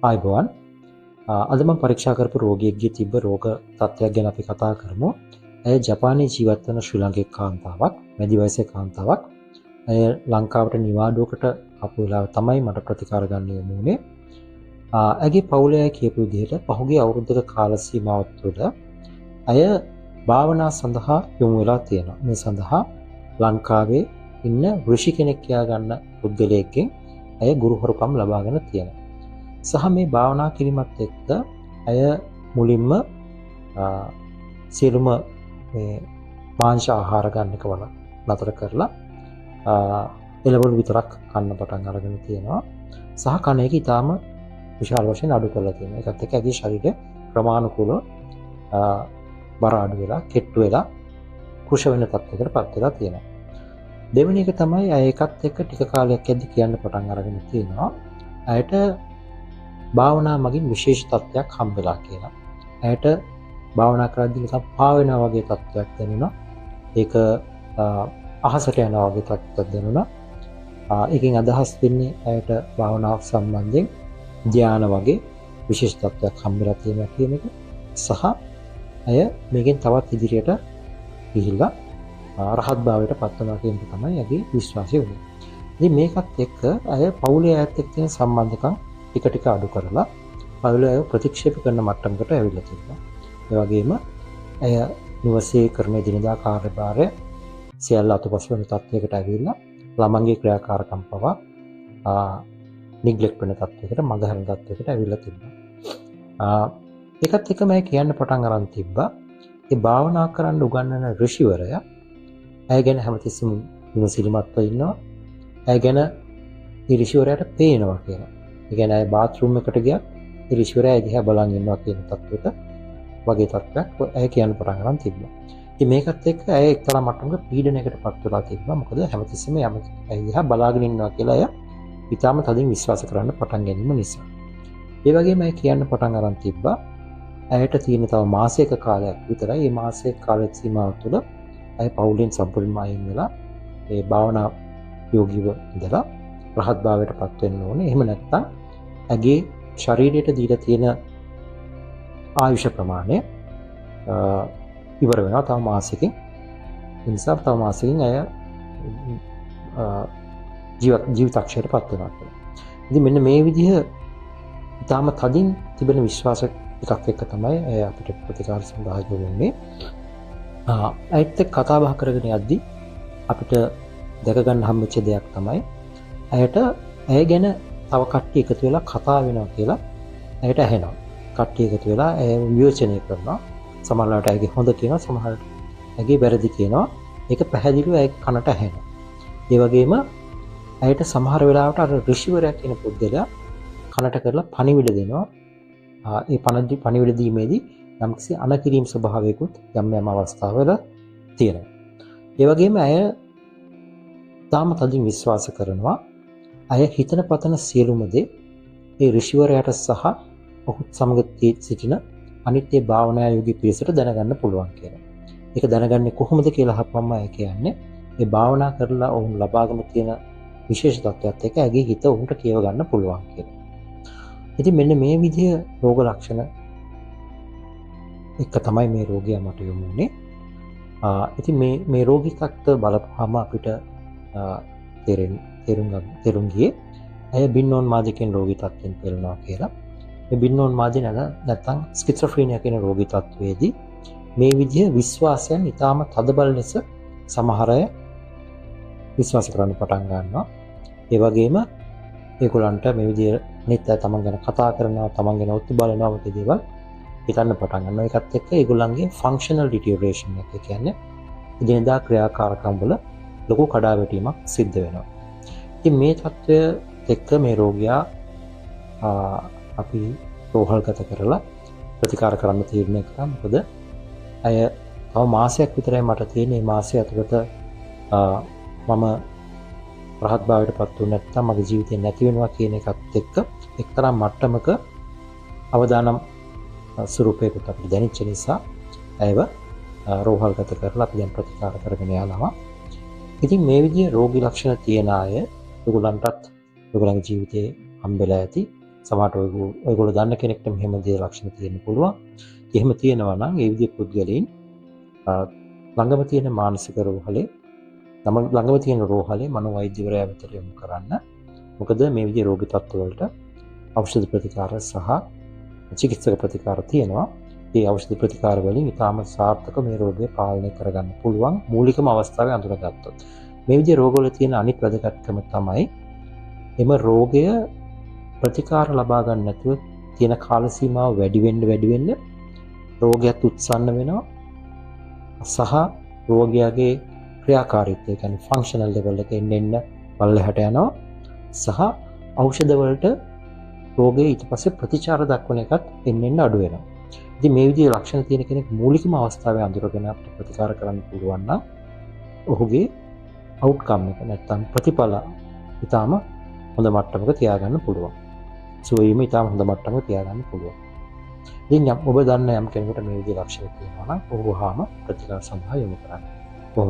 ආයුබෝවන්. අද මම පරීක්ෂා කරපු රෝගියෙක්ගේ තිබ්බ රෝග තත්ත්වයක් ගැන අපි කතා කරමු. ඇය ජපානයේ ජීවත් වන ශ්‍රී ලාංකික කාන්තාවක්, මැදි වයසේ කාන්තාවක්. ඇය ලංකාවට නිවාඩුවකට ආපු වෙලාව තමයි මට ප්‍රතිකාර ගන්න යොමු වුණේ. ඇගේ පවුලේ අය කියපු විදිහට පහුගිය අවුරුද්දක කාල සීමාවක් තුළ ඇය භාවනා සඳහා යොමු වෙලා තියෙනවා. මේ සඳහා ලංකාවේ ඉන්න ඍෂි කෙනෙක් කියා ගන්න පුද්ගලයෙක්ගෙන් ඇය ගුරුහරුකම් ලබාගෙන තියෙනවා. සහ මේ භාවනා කිරීමත් එක්ක ඇය මුලින්ම සියලුම මේ මාංශ ආහාර ගන්න එක වල නතර කරලා එළවලු විතරක් කන්න පටන් අරගෙන තියෙනවා. සහ කන එක ඊටාම විශාල වශයෙන් අඩු කරලා තියෙනවා. ඒකත් එක්ක ඇගේ ශරීරය ක්‍රමානුකූලව බර අඩු වෙලා, කෙට්ටු වෙලා, කුෂ වෙන තත්යකට පත් වෙලා තියෙනවා. දෙවෙනි එක තමයි ඇය ඒකත් එක්ක ටික කාලයක් යද්දි කියන්න පටන් අරගෙන තියෙනවා. ඇයට භාවනා මගින් විශේෂ තත්ත්වයක් හම්බෙලා කියලා. ඇයට භාවනා කරද්දී නිකන් පාවෙනා වගේ තත්ත්වයක් දැනුණා. ඒක අහසට යනවා වගේ තත්ත්වයක් දැනුණා. ඒකෙන් අදහස් වෙන්නේ ඇයට භාවනාව සම්බන්ධයෙන් ධ්‍යාන වගේ විශේෂ තත්ත්වයක් හම්බෙලා තියෙනවා කියන එක. සහ ඇය මේකෙන් තවත් ඉදිරියට ගිහිල්ලා රහත් භාවයට පත් වෙනවා කියන එක තමයි ඇගේ විශ්වාසය වුණේ. ඉතින් මේකත් එක්ක ඇය පවුලේ අයත් එක්ක තියෙන සම්බන්ධකම් ටික ටික අඩු කරලා පවුලේ අය ප්‍රතික්ෂේප කරන මට්ටමකට ඇවිල්ලා තිබුණා. ඒ වගේම ඇය නිවසේ කරන දිනදා කාර්යභාරය සියල්ල අතපසු වෙන තත්යකට ඇවිල්ලා ළමංගේ ක්‍රියාකාරකම් පවා නිග්ලෙක්ට් වෙන තත්යකට මගහැරෙන තත්යකට ඇවිල්ලා තිබුණා. ඒකත් එක්ක මම කියන්න පටන් අරන් තිබ්බා ඒ භාවනා කරන්න උගන්වන ඍෂිවරයා ඇය ගැන හැමතිස්සෙම විමසිලිමත්ව ඉන්නවා. ඇය ගැන ඒ ඍෂිවරයාට පේනවා කියලා. ඒ කියන්නේ ඇය බාත්රූම් එකට ගියත් ඒ ඍෂිවරයා දිහා බලන් ඉන්නවා කියන තත්ත්වයක වගේ තත්ත්වයක් ඇය කියන්න පටන් ගන්න තිබ්බා. ඉතින් මේකත් එක්ක ඇය එක්තරා මට්ටමක පීඩනයකට පත් වෙලා තිබ්බා. මොකද හැමතිස්සෙම ඇය දිහා බලාගෙන ඉන්නවා කියලා ඇය ඊටාම තදින් විශ්වාස කරන්න පටන් ගැනීම නිසා. ඒ වගේම ඇය කියන්න පටන් අරන් තිබ්බා ඇයට තියෙන තව මාසයක කාලයක් විතරයි. මේ මාසයක කාලය සීමාව තුළ ඇය පවුලෙන් සම්පූර්ණයෙන්ම අයින් වෙලා ඒ භාවනා යෝගීව ඉඳලා රහත් භාවයට පත් වෙන්න ඕනේ. එහෙම නැත්නම් ඇගේ ශරීරයට දීලා තියෙන ආයුෂ ප්‍රමාණය ඉවර වෙනවා තව මාසෙකින්. ඒ නිසා තව මාසෙකින් ඇය ජීවිතක්ෂයට පත් වෙනවා කියලා. ඉතින් මෙන්න මේ විදිහ ඊටාම තදින් තිබෙන විශ්වාස එකක් එක්ක තමයි ඇය අපිට ප්‍රතිකාර සඳහා යොමුන්නේ. ඇයිත් කතා බහ කරගෙන යද්දී අපිට දැක ගන්න හම්බෙච්ච දෙයක් තමයි ඇයට ඇය ගැන තව කට්ටිය එකතු වෙලා කතා වෙනවා කියලා ඇයට ඇහෙනවා. කට්ටිය එකතු වෙලා ඇය විවේචනය කරනවා. සමහරවිට ඇයගේ හොඳ කියනවා, සමහරවිට ඇයගේ වැරදි කියනවා. ඒක පැහැදිලිව ඇය කනට ඇහෙනවා. ඒ වගේම ඇයට සමහර වෙලාවට අර ඍෂිවරයා කියන පුද්ගලයා කනට කරලා පණිවිඩ දෙනවා. ඒ පණිවිඩ දීමේදී යම්කිසි අනකිරීම ස්වභාවයකුත් යම් යම් අවස්ථාවල තියෙනවා. ඒ වගේම ඇය තාම තදින් විශ්වාස කරනවා අය හිතන පතන සියලුම දේ ඒ ඍෂිවරයාට සහ ඔහුත් සමග සිටින අනිත් ඒ භාවනා යෝගී පිරිසට දැනගන්න පුළුවන් කියලා. ඒක දැනගන්නේ කොහොමද කියලා අහපුවම අය කියන්නේ ඒ භාවනා කරලා ඔවුන් ලබාගෙන තියෙන විශේෂ තත්ත්වයක් එක්ක ඇගේ හිත ඔවුන්ට කියව ගන්න පුළුවන් කියලා. ඉතින් මෙන්න මේ විදිහ රෝග ලක්ෂණ එක තමයි මේ රෝගය මට යොමු වුණේ. ඉතින් මේ රෝගී තත්ත්ව බලපුවාම අපිට තේරුම් ගියේ ඇය බින්නෝන්මාදයෙන් රෝගී තත්ත්වයෙන් පෙළෙනවා කියලා. මේ බින්නෝන්මාදය නැත්නම් ස්කිසොෆ්‍රීනියා කියන රෝගී තත්ත්වයේදී මේ විදිහ විශ්වාසයන් ඊටාම තදබල ලෙස සමහර අය විශ්වාස කරන්න පටන් ගන්නවා. ඒ වගේම ඒගොල්ලන්ට මේ විදිහ නිත් තමන් ගැන කතා කරනවා, තමන් ගැන ඔත්තු බලනවා වගේ දේවල් හිතන්න පටන් ගන්නවා. ඒකත් එක්ක ඒගොල්ලන්ගේ ෆන්ක්ෂනල් ඩිටියරේෂන් එක කියන්නේ එදිනෙදා ක්‍රියාකාරකම් වල ලොකු කඩාවැටීමක් සිද්ධ වෙනවා. ඉතින් මේ තත්ත්වය එක්ක මේ රෝගියා අපි රෝහල්ගත කරලා ප්‍රතිකාර කරන්න තීරණය කරා. මොකද අය තව මාසයක් විතරයි මට තියෙන. මේ මාසය ඇතුළත මම රහත් භාවයට පත් වුනේ නැත්නම් මගේ ජීවිතේ නැති වෙනවා කියන එකත් එක්ක එක්තරා මට්ටමක අවදානම් ස්වරූපයකට අපිට දැනෙච්ච නිසා ඇයව රෝහල්ගත කරලා අපි දැන් ප්‍රතිකාර කරගෙන යනවා. ඉතින් මේ විදිහේ රෝගී ලක්ෂණ තියෙන අය ඒගොල්ලන්ටත් ඒගොල්ලන්ගේ ජීවිතේ හම්බෙලා ඇති සමහරට ඔයගොල්ලෝ දන්න කෙනෙක්ට මෙහෙම දේ ලක්ෂණ තියෙන්න පුළුවන්. එහෙම තියෙනවා නම් ඒ විදිහේ පුද්ගලයන් ළඟම තියෙන මානසික රෝහලේ ළඟම තියෙන රෝහලේ මනෝවෛද්‍යවරයා වෙතට යොමු කරන්න. මොකද මේ විදිහේ රෝගී තත්ත්වවලට ඖෂධ ප්‍රතිකාර සහ චිකිත්සක ප්‍රතිකාර තියෙනවා. ඒ ඖෂධ ප්‍රතිකාර වලින් ඉතාම සාර්ථක මේ රෝගය පාලනය කරගන්න පුළුවන් මූලිකම අවස්ථාවේ අඳුරගත්තොත්. මේ විදිහේ රෝගවල තියෙන අනිත් වැදගත්කම තමයි එම රෝගය ප්‍රතිකාර ලබා ගන්න නැතුව තියෙන කාල සීමාව වැඩි වෙන්න රෝගයත් උත්සන්න වෙනවා. සහ රෝගියාගේ ක්‍රියාකාරීත්වය කියන්නේ ෆන්ක්ෂනල් ලෙවල් එක එන්න පල්ලෙහාට යනවා. සහ ඖෂධ වලට රෝගයේ ඊට පස්සේ ප්‍රතිචාර දක්වන එකත් එන්න අඩු වෙනවා. ඉතින් මේ විදිහේ ලක්ෂණ තියෙන කෙනෙක් මූලිකම අවස්ථාවේ අඳුරගෙන අපිට ප්‍රතිකාර කරන්න පුළුවන් නම් ඔහුගේ අවුට්කම් එක නැත්තම් ප්‍රතිඵල ඊටාම හොඳ මට්ටමක තියාගන්න පුළුවන්. සුවීම ඊටාම හොඳ මට්ටමක තියාගන්න පුළුවන්. ඉතින් ඔබ දන්න යම් කෙනෙකුට මේ විදිහේ ලක්ෂණ තියෙනවා නම් ඔහු වහාම ප්‍රතිකාර සඳහා යොමු කරන්න. බොහොම